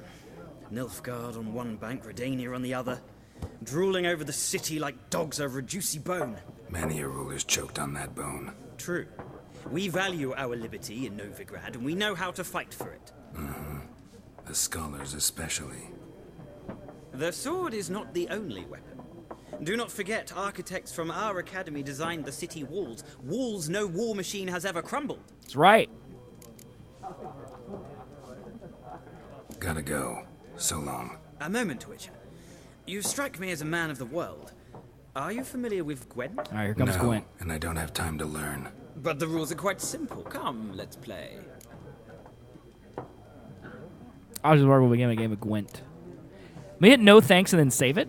F: Nilfgaard on one bank, Redania on the other, drooling over the city like dogs over a juicy bone.
B: Many a ruler's choked on that bone.
F: True. We value our liberty in Novigrad, and we know how to fight for it.
B: Mm-hmm. The scholars especially.
F: The sword is not the only weapon. Do not forget, architects from our academy designed the city walls. Walls no war machine has ever crumbled.
A: That's right.
B: Gotta go. So long.
F: A moment, Witcher. You strike me as a man of the world. Are you familiar with Gwent?
A: All right, here comes
B: No,
A: Gwent.
B: and I don't have time to learn.
F: But the rules are quite simple. Come, let's play.
A: I was just worried when we game a game of Gwent. May hit no thanks and then save it?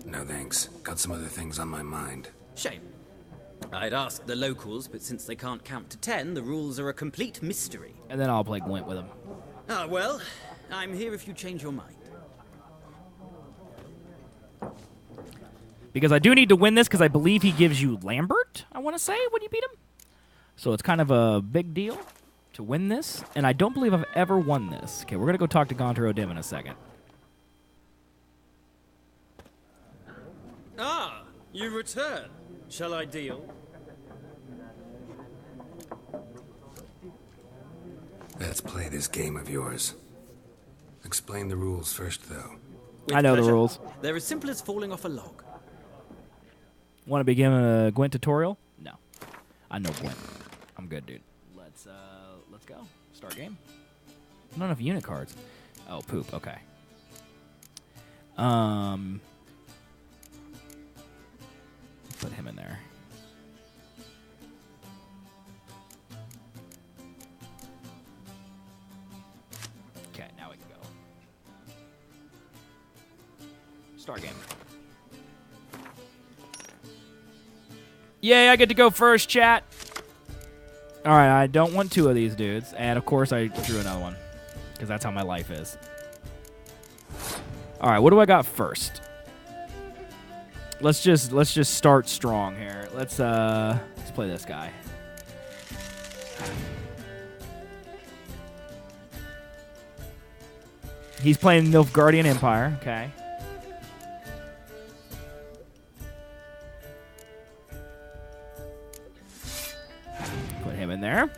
B: No thanks. Got some other things on my mind.
F: Shame. I'd ask the locals, but since they can't count to 10, the rules are a complete mystery.
A: And then I'll play Gwent with him.
F: Ah, well, I'm here if you change your mind.
A: Because I do need to win this because I believe he gives you Lambert, I want to say, when you beat him. So it's kind of a big deal to win this. And I don't believe I've ever won this. Okay, we're going to go talk to Gontar O'Dim in a second.
F: Ah, you return. Shall I deal?
B: Let's play this game of yours. Explain the rules first, though.
F: With
A: I know
F: pleasure.
A: the rules.
F: They're as simple as falling off a log.
A: Want to begin a Gwent tutorial? No. I know Gwent. I'm good, dude. Let's go. Start game. Not enough unit cards. Oh, poop. Okay. Put him in there. Okay, now we can go. Start game. Yay, I get to go first, chat. All right, I don't want two of these dudes. And, of course, I drew another one. Because that's how my life is. All right, what do I got first? Let's just start strong here. Let's play this guy. He's playing Nilfgaardian Empire. Okay. Put him in there.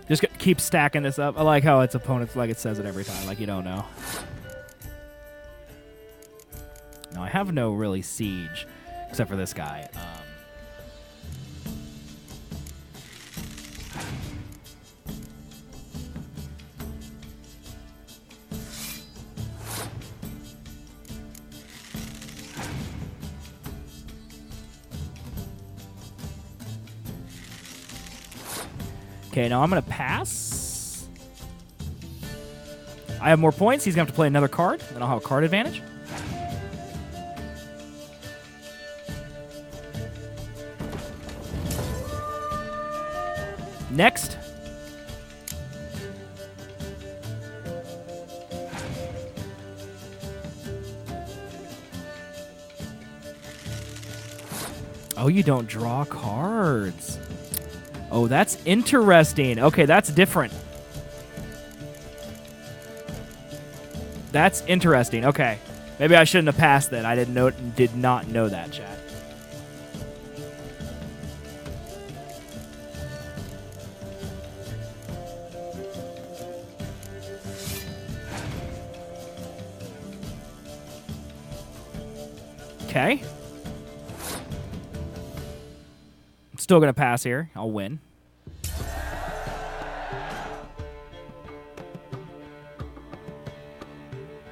A: Just keep stacking this up. I like how its opponents, like it says it every time, like you don't know. No, I have no really siege, except for this guy. Okay, now I'm going to pass. I have more points. He's going to have to play another card. Then I'll have a card advantage. Next. Oh, you don't draw cards. Oh, that's interesting. Okay, that's different. That's interesting. Okay. Maybe I shouldn't have passed that. I did not know that, chat. Okay. Still going to pass here. I'll win.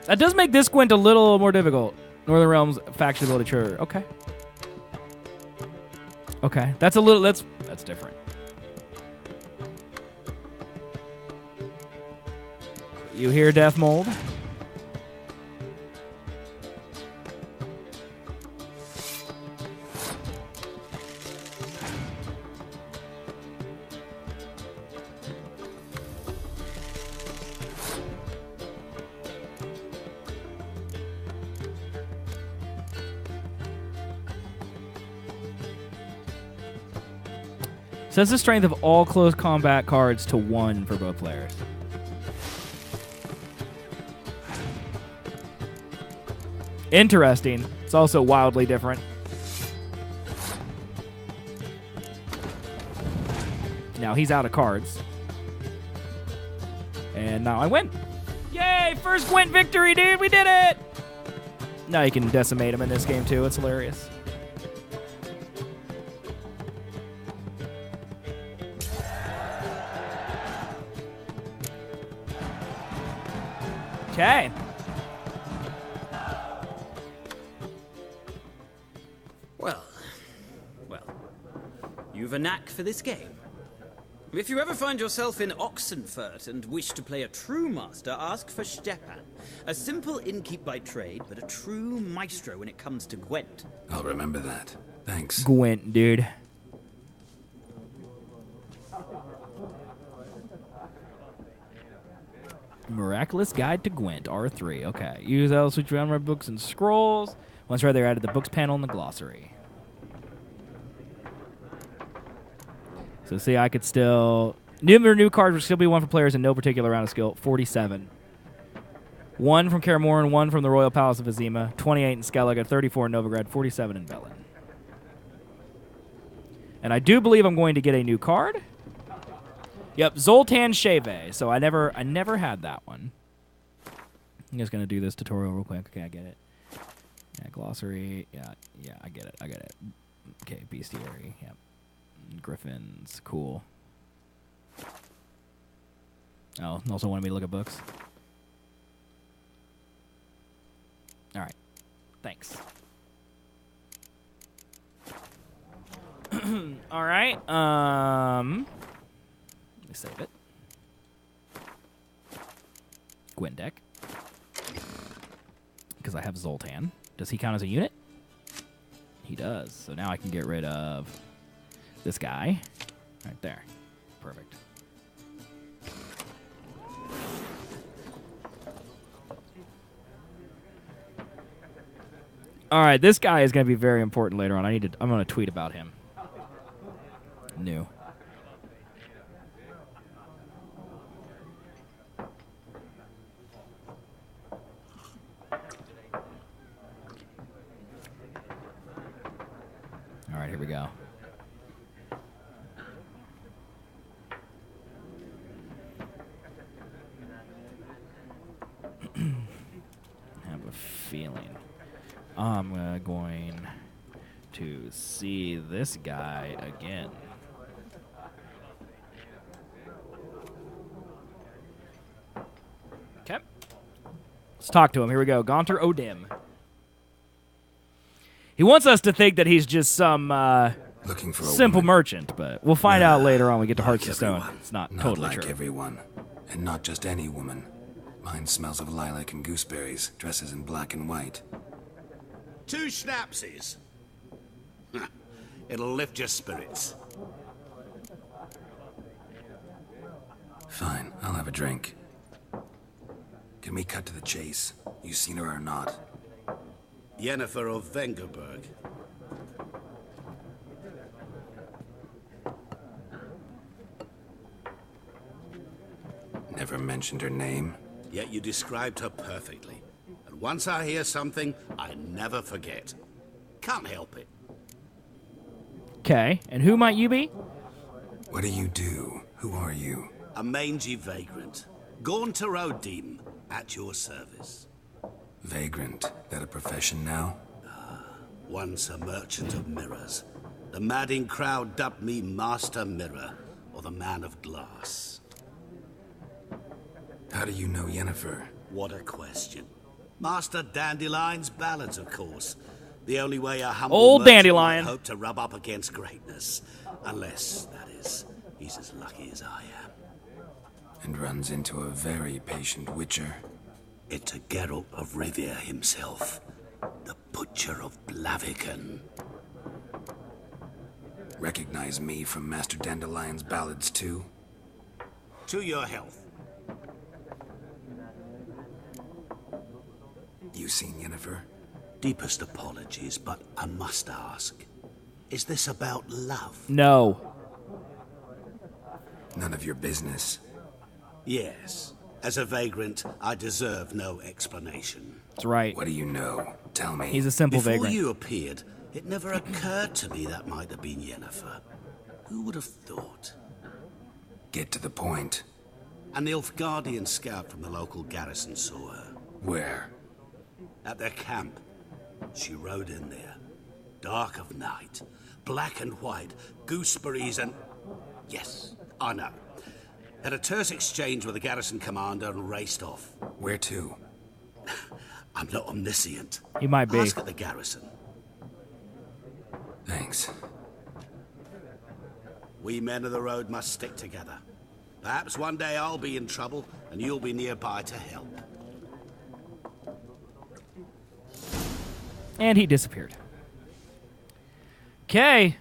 A: That does make this Gwent a little more difficult. Northern Realms faction ability trigger. Okay. Okay. That's a little that's different. You hear Death Mold? Sets the strength of all close combat cards to 1 for both players. Interesting. It's also wildly different. Now he's out of cards. And now I win. Yay! First Gwent victory, dude! We did it! Now you can decimate him in this game, too. It's hilarious. Okay.
F: Well, you've a knack for this game. If you ever find yourself in Oxenfurt and wish to play a true master, ask for Stepan. A simple innkeep by trade, but a true maestro when it comes to Gwent.
B: I'll remember that. Thanks.
A: Gwent, dude. Miraculous Guide to Gwent, R3. Okay. Use switch around my books and scrolls. Once read, they're added the books panel in the glossary. So see, I could still... New cards will still be one for players in no particular round of skill. 47. 1 from Kaer Morhen, 1 from the Royal Palace of Azima, 28 in Skellige, 34 in Novigrad, 47 in Velen. And I do believe I'm going to get a new card. Yep, Zoltan Sheve. So I never had that one. I'm just gonna do this tutorial real quick. Okay, I get it. Yeah, glossary. Yeah, I get it. Okay, bestiary. Yep. Griffins. Cool. Oh, also wanted me to look at books. All right. Thanks. All right. Let me save it. Gwent deck. Because I have Zoltan. Does he count as a unit? He does. So now I can get rid of this guy. Right there. Perfect. All right, this guy is going to be very important later on. I'm going to tweet about him. New. All right, here we go. I have a feeling I'm going to see this guy again. Okay. Let's talk to him. Here we go. Gaunter Odim. He wants us to think that he's just some
B: looking for a
A: simple
B: woman.
A: merchant, but we'll find out later on when we get to Hearts of Stone. It's not totally
B: like
A: true.
B: Everyone, and not just any woman. Mine smells of lilac and gooseberries, dresses in black and white.
I: 2 schnapsies. It'll lift your spirits.
B: Fine, I'll have a drink. Can we cut to the chase? You seen her or not?
I: Yennefer of Vengerberg.
B: Never mentioned her name.
I: Yet you described her perfectly. And once I hear something, I never forget. Can't help it.
A: Okay, and who might you be?
B: What do you do? Who are you?
I: A mangy vagrant. Gaunter Odim, at your service.
B: Vagrant. That a profession now?
I: Once a merchant of mirrors. The madding crowd dubbed me Master Mirror, or the Man of Glass.
B: How do you know Yennefer?
I: What a question. Master Dandelion's ballads, of course. The only way a humble
A: Old
I: merchant
A: Dandelion.
I: might hope to rub up against greatness. Unless, that is, he's as lucky as I am.
B: And runs into a very patient witcher.
I: It's a Geralt of Rivia himself. The Butcher of Blaviken.
B: Recognize me from Master Dandelion's ballads, too?
I: To your health.
B: You seen Yennefer?
I: Deepest apologies, but I must ask. Is this about love?
A: No.
B: None of your business.
I: Yes. As a vagrant, I deserve no explanation.
A: That's right.
B: What do you know? Tell me.
A: He's a simple
I: Before
A: vagrant.
I: you appeared, it never occurred to me that might have been Yennefer. Who would have thought?
B: Get to the point.
I: An Nilfgaardian scout from the local garrison saw her.
B: Where?
I: At their camp. She rode in there. Dark of night. Black and white. Gooseberries and... Yes, I know. Had a terse exchange with the garrison commander and raced off.
B: Where to?
I: I'm not omniscient.
A: You might be.
I: Ask at the garrison.
B: Thanks.
I: We men of the road must stick together. Perhaps one day I'll be in trouble, and you'll be nearby to help.
A: And he disappeared. Okay.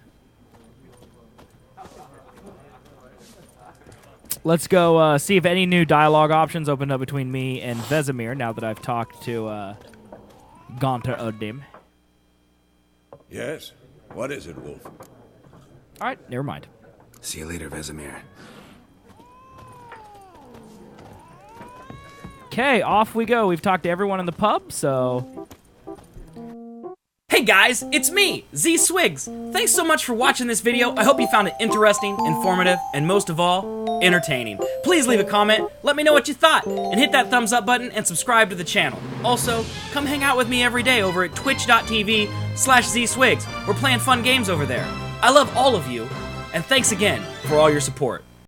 A: Let's go see if any new dialogue options opened up between me and Vesemir now that I've talked to Gaunter Odim.
D: Yes? What is it, Wolf?
A: All right, never mind.
B: See you later, Vesemir.
A: Okay, off we go. We've talked to everyone in the pub, so...
M: Hey guys, it's me, zswiggs. Thanks so much for watching this video. I hope you found it interesting, informative, and most of all, entertaining. Please leave a comment, let me know what you thought, and hit that thumbs up button and subscribe to the channel. Also, come hang out with me every day over at twitch.tv/zswiggs. We're playing fun games over there. I love all of you, and thanks again for all your support.